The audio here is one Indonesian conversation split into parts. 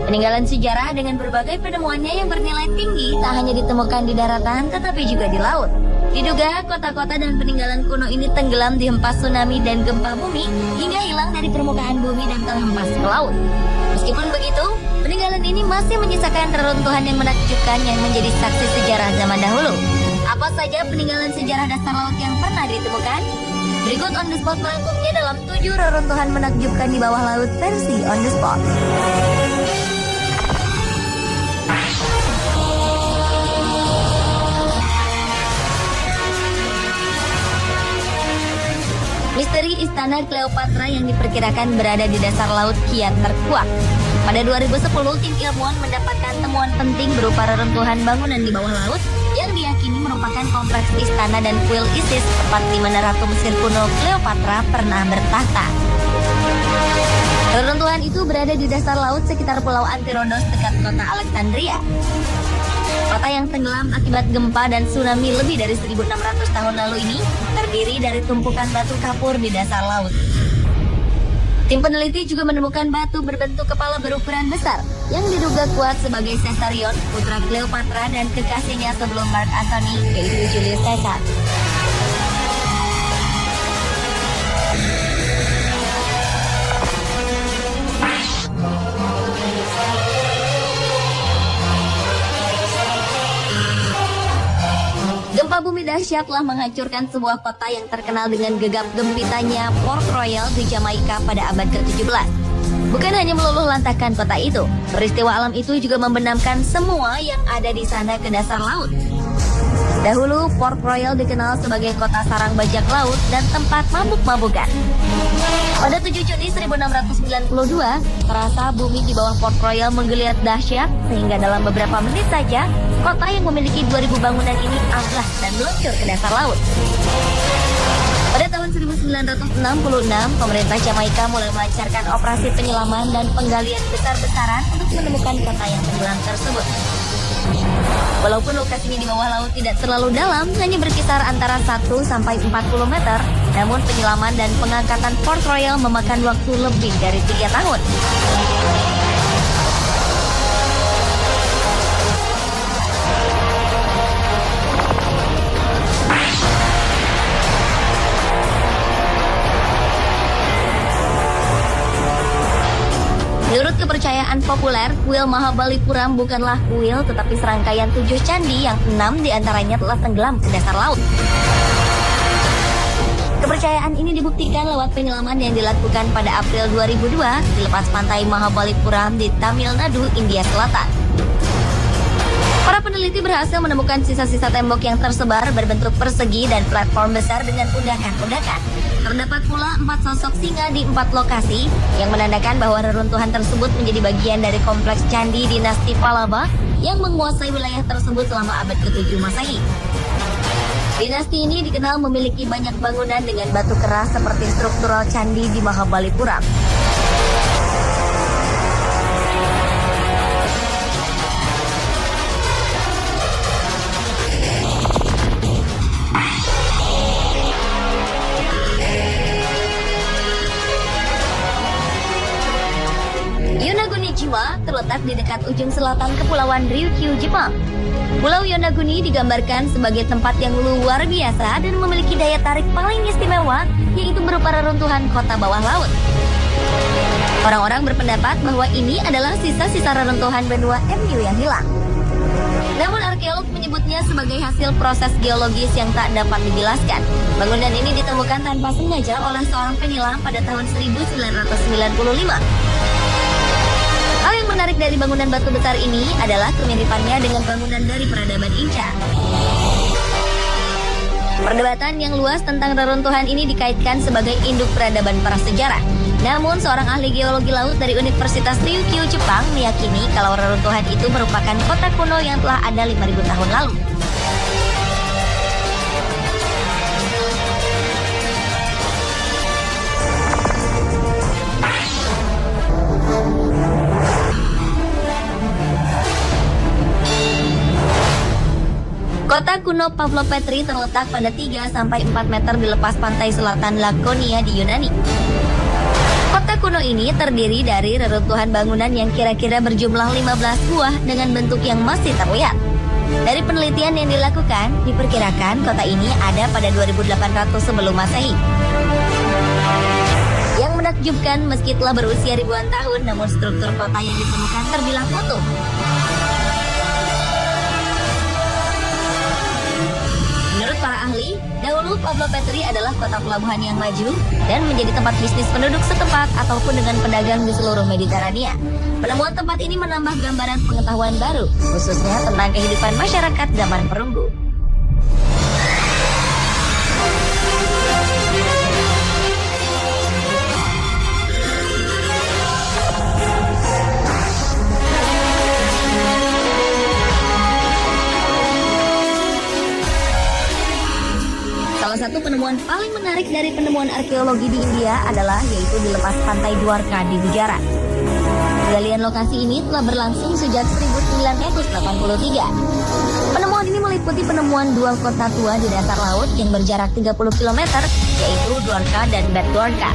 Peninggalan sejarah dengan berbagai penemuannya yang bernilai tinggi tak hanya ditemukan di daratan tetapi juga di laut. Diduga kota-kota dan peninggalan kuno ini tenggelam di hempas tsunami dan gempa bumi hingga hilang dari permukaan bumi dan terhempas ke laut. Meskipun begitu, peninggalan ini masih menyisakan reruntuhan yang menakjubkan yang menjadi saksi sejarah zaman dahulu. Apa saja peninggalan sejarah dasar laut yang pernah ditemukan? Berikut On The Spot merangkumnya dalam 7 reruntuhan menakjubkan di bawah laut versi On The Spot. Misteri Istana Cleopatra yang diperkirakan berada di dasar laut kian terkuak. Pada 2010, tim ilmuwan mendapatkan temuan penting berupa reruntuhan bangunan di bawah laut yang diyakini merupakan kompleks istana dan kuil Isis, tempat di mana Ratu Mesir kuno Cleopatra pernah bertahta. Reruntuhan itu berada di dasar laut sekitar Pulau Antirodos dekat kota Alexandria. Kota yang tenggelam akibat gempa dan tsunami lebih dari 1.600 tahun lalu ini terdiri dari tumpukan batu kapur di dasar laut. Tim peneliti juga menemukan batu berbentuk kepala berukuran besar yang diduga kuat sebagai Caesarion, putra Cleopatra dan kekasihnya sebelum Mark Antony, yaitu Julius Caesar. Gempa bumi dahsyat telah menghancurkan sebuah kota yang terkenal dengan gegap gempitanya Port Royal di Jamaika pada abad ke-17. Bukan hanya meluluh lantakkan kota itu, peristiwa alam itu juga membenamkan semua yang ada di sana ke dasar laut. Dahulu, Port Royal dikenal sebagai kota sarang bajak laut dan tempat mabuk-mabukan. Pada 7 Juni 1692, terasa bumi di bawah Port Royal menggeliat dahsyat sehingga dalam beberapa menit saja, kota yang memiliki 2.000 bangunan ini amblas dan meluncur ke dasar laut. Pada tahun 1966, pemerintah Jamaika mulai melancarkan operasi penyelaman dan penggalian besar-besaran untuk menemukan kota yang tenggelam tersebut. Walaupun lokasinya di bawah laut tidak terlalu dalam, hanya berkisar antara 1 sampai 40 meter, namun penyelaman dan pengangkatan Port Royal memakan waktu lebih dari 3 tahun. Menurut kepercayaan populer, kuil Mahabalipuram bukanlah kuil tetapi serangkaian 7 candi yang 6 diantaranya telah tenggelam ke dasar laut. Kepercayaan ini dibuktikan lewat penyelaman yang dilakukan pada April 2002 di lepas pantai Mahabalipuram di Tamil Nadu, India Selatan. Para peneliti berhasil menemukan sisa-sisa tembok yang tersebar berbentuk persegi dan platform besar dengan undakan-undakan. Terdapat pula 4 sosok singa di 4 lokasi yang menandakan bahwa reruntuhan tersebut menjadi bagian dari kompleks candi dinasti Pallava yang menguasai wilayah tersebut selama abad ke-7 Masehi. Dinasti ini dikenal memiliki banyak bangunan dengan batu keras seperti struktural candi di Mahabalipuram. Yonaguni-jima terletak di dekat ujung selatan Kepulauan Ryukyu, Jepang. Pulau Yonaguni digambarkan sebagai tempat yang luar biasa dan memiliki daya tarik paling istimewa, yaitu berupa reruntuhan kota bawah laut. Orang-orang berpendapat bahwa ini adalah sisa-sisa reruntuhan benua MU yang hilang. Namun arkeolog menyebutnya sebagai hasil proses geologis yang tak dapat dijelaskan. Bangunan ini ditemukan tanpa sengaja oleh seorang penyelam pada tahun 1995. Hal yang menarik dari bangunan batu besar ini adalah kemiripannya dengan bangunan dari peradaban Inca. Perdebatan yang luas tentang reruntuhan ini dikaitkan sebagai induk peradaban prasejarah. Namun, seorang ahli geologi laut dari Universitas Ryukyu, Jepang, meyakini kalau reruntuhan itu merupakan kota kuno yang telah ada 5.000 tahun lalu. Kota kuno Pavlopetri terletak pada 3-4 meter di lepas pantai selatan Lakonia di Yunani. Kota kuno ini terdiri dari reruntuhan bangunan yang kira-kira berjumlah 15 buah dengan bentuk yang masih terlihat. Dari penelitian yang dilakukan, diperkirakan kota ini ada pada 2800 sebelum Masehi. Yang menakjubkan, meski telah berusia ribuan tahun, namun struktur kota yang ditemukan terbilang utuh. Menurut para ahli, dahulu Pablo Petri adalah kota pelabuhan yang maju dan menjadi tempat bisnis penduduk setempat ataupun dengan pedagang di seluruh Mediterania. Penemuan tempat ini menambah gambaran pengetahuan baru, khususnya tentang kehidupan masyarakat zaman perunggu. Salah satu penemuan paling menarik dari penemuan arkeologi di India adalah yaitu di lepas pantai Dwarka di Gujarat. Penggalian lokasi ini telah berlangsung sejak 1983. Penemuan ini meliputi penemuan dua kota tua di dasar laut yang berjarak 30 km, yaitu Dwarka dan Bet Dwarka.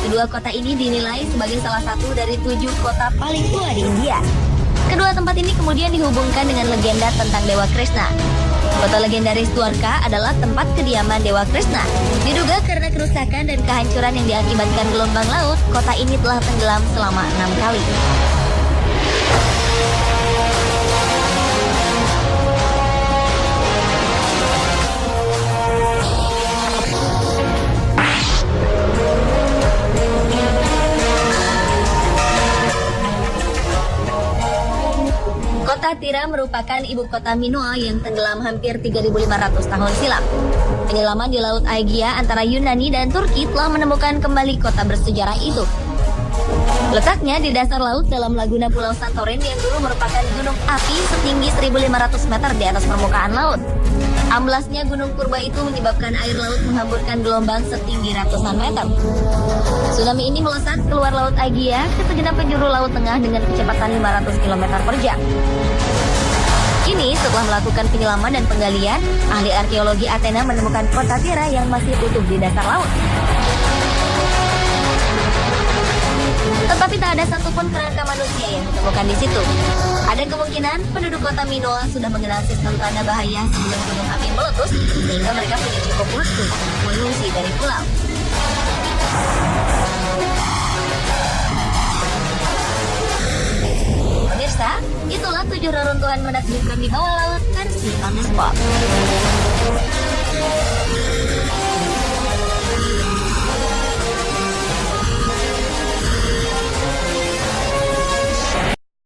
Kedua kota ini dinilai sebagai salah satu dari 7 kota paling tua di India. Kedua tempat ini kemudian dihubungkan dengan legenda tentang Dewa Krishna. Kota legendaris Dwarka adalah tempat kediaman Dewa Krishna. Diduga karena kerusakan dan kehancuran yang diakibatkan gelombang laut, kota ini telah tenggelam selama 6 kali. Kota Tira merupakan ibu kota Minoa yang tenggelam hampir 3.500 tahun silam. Penyelaman di Laut Aegea antara Yunani dan Turki telah menemukan kembali kota bersejarah itu. Letaknya di dasar laut dalam laguna Pulau Santorin yang dulu merupakan gunung api setinggi 1.500 meter di atas permukaan laut. Amblasnya gunung purba itu menyebabkan air laut menghamburkan gelombang setinggi ratusan meter. Tsunami ini melesat keluar Laut Aegea ke segenap penjuru Laut Tengah dengan kecepatan 500 km per jam. Kini, setelah melakukan penyelaman dan penggalian, ahli arkeologi Athena menemukan kota Tira yang masih utuh di dasar laut. Tetapi tak ada satupun kerangka manusia yang ditemukan di situ. Ada kemungkinan penduduk kota Minoa sudah mengenal sistem tanda bahaya sebelum gunung api meletus, sehingga mereka punya cukup waktu untuk mengungsi dari pulau. Pemirsa, itulah 7 reruntuhan menakjubkan di bawah laut versi On The Spot.